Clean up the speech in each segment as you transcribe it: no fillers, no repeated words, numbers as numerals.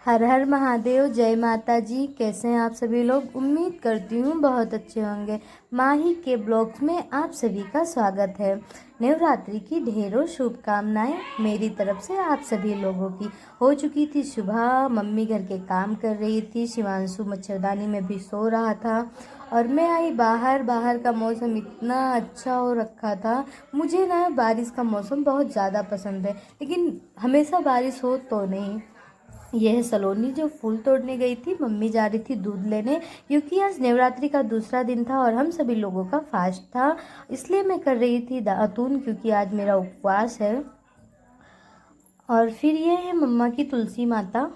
हर हर महादेव, जय माता जी। कैसे हैं आप सभी लोग? उम्मीद करती हूँ बहुत अच्छे होंगे। माही के ब्लॉग्स में आप सभी का स्वागत है। नवरात्रि की ढेरों शुभकामनाएं मेरी तरफ से आप सभी लोगों की। हो चुकी थी सुबह, मम्मी घर के काम कर रही थी, शिवांशु मच्छरदानी में भी सो रहा था और मैं आई बाहर। बाहर का मौसम इतना अच्छा हो रखा था। मुझे ना बारिश का मौसम बहुत ज़्यादा पसंद है, लेकिन हमेशा बारिश हो तो नहीं। यह सलोनी जो फूल तोड़ने गई थी, मम्मी जा रही थी दूध लेने, क्योंकि आज नवरात्रि का दूसरा दिन था और हम सभी लोगों का फास्ट था, इसलिए मैं कर रही थी दातून, क्योंकि आज मेरा उपवास है। और फिर ये है मम्मा की तुलसी माता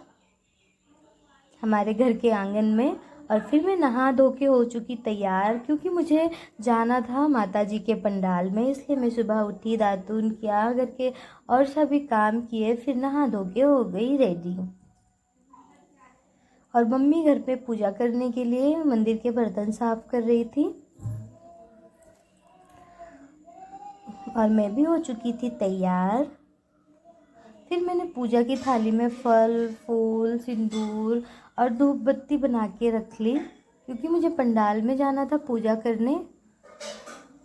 हमारे घर के आंगन में। और फिर मैं नहा धो के हो चुकी तैयार, क्योंकि मुझे जाना था माता जी के पंडाल में, इसलिए मैं सुबह उठी, दातून किया, घर के और सभी काम किए, फिर नहा धो के हो गई रेडी। और मम्मी घर पे पूजा करने के लिए मंदिर के बर्तन साफ कर रही थी और मैं भी हो चुकी थी तैयार। फिर मैंने पूजा की थाली में फल फूल सिंदूर और धूप बत्ती बना के रख ली, क्योंकि मुझे पंडाल में जाना था पूजा करने।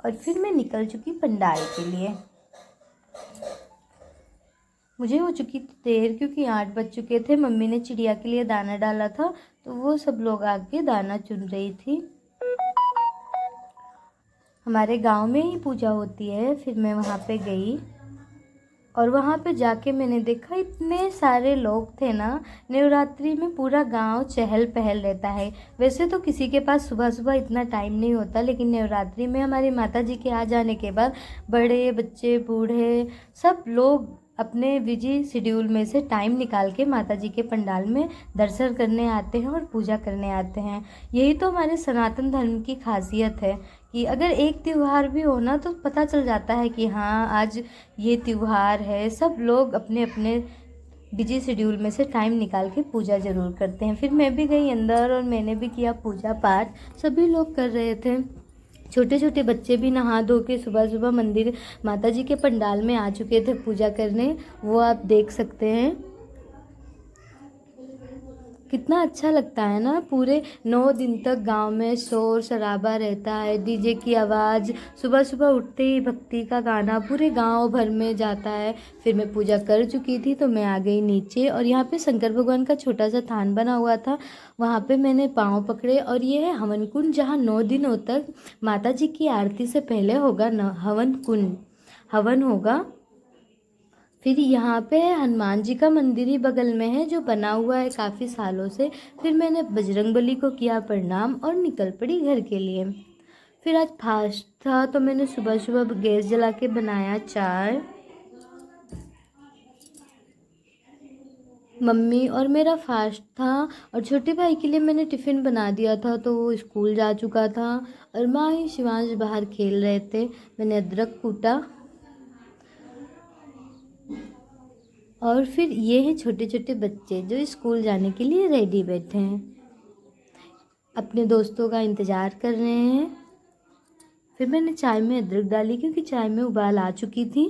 और फिर मैं निकल चुकी पंडाल के लिए। मुझे हो चुकी थी देर, क्योंकि 8 बज चुके थे। मम्मी ने चिड़िया के लिए दाना डाला था, तो वो सब लोग आके दाना चुन रही थी। हमारे गांव में ही पूजा होती है। फिर मैं वहाँ पे गई और वहाँ पे जाके मैंने देखा इतने सारे लोग थे ना। नवरात्रि में पूरा गांव चहल पहल रहता है। वैसे तो किसी के पास सुबह सुबह इतना टाइम नहीं होता, लेकिन नवरात्रि में हमारी माता जी के आ जाने के बाद बड़े बच्चे बूढ़े सब लोग अपने बिजी शेड्यूल में से टाइम निकाल के माता जी के पंडाल में दर्शन करने आते हैं और पूजा करने आते हैं। यही तो हमारे सनातन धर्म की खासियत है कि अगर एक त्यौहार भी हो ना, तो पता चल जाता है कि हाँ आज ये त्यौहार है। सब लोग अपने अपने बिजी शेड्यूल में से टाइम निकाल के पूजा ज़रूर करते हैं। फिर मैं भी गई अंदर और मैंने भी किया पूजा पाठ। सभी लोग कर रहे थे, छोटे छोटे बच्चे भी नहा धो के सुबह सुबह मंदिर माता जी के पंडाल में आ चुके थे पूजा करने। वो आप देख सकते हैं, कितना अच्छा लगता है ना। पूरे 9 दिन तक गांव में शोर शराबा रहता है, डीजे की आवाज़, सुबह सुबह उठते ही भक्ति का गाना पूरे गांव भर में जाता है। फिर मैं पूजा कर चुकी थी तो मैं आ गई नीचे, और यहाँ पे शंकर भगवान का छोटा सा थान बना हुआ था, वहाँ पे मैंने पाँव पकड़े। और ये है हवन कुंड, जहाँ 9 दिनों तक माता जी की आरती से पहले होगा हवन कुंड, हवन होगा। फिर यहाँ पे हनुमान जी का मंदिर ही बगल में है, जो बना हुआ है काफ़ी सालों से। फिर मैंने बजरंगबली को किया प्रणाम और निकल पड़ी घर के लिए। फिर आज फास्ट था, तो मैंने सुबह सुबह गैस जला के बनाया चाय। मम्मी और मेरा फास्ट था, और छोटे भाई के लिए मैंने टिफ़िन बना दिया था, तो वो स्कूल जा चुका था। और माँ ही शिवांश बाहर खेल रहे थे। मैंने अदरक कूटा। और फिर ये हैं छोटे छोटे बच्चे जो स्कूल जाने के लिए रेडी बैठे हैं, अपने दोस्तों का इंतज़ार कर रहे हैं। फिर मैंने चाय में अदरक डाली, क्योंकि चाय में उबाल आ चुकी थी।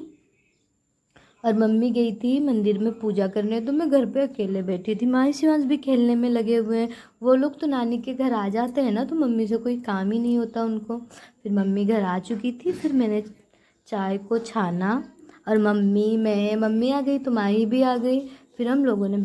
और मम्मी गई थी मंदिर में पूजा करने, तो मैं घर पे अकेले बैठी थी। माही शिवांश भी खेलने में लगे हुए हैं। वो लोग तो नानी के घर आ जाते हैं ना, तो मम्मी से कोई काम ही नहीं होता उनको। फिर मम्मी घर आ चुकी थी। फिर मैंने चाय को छाना और मम्मी आ गई तो माही भी आ गई। फिर हम लोगों ने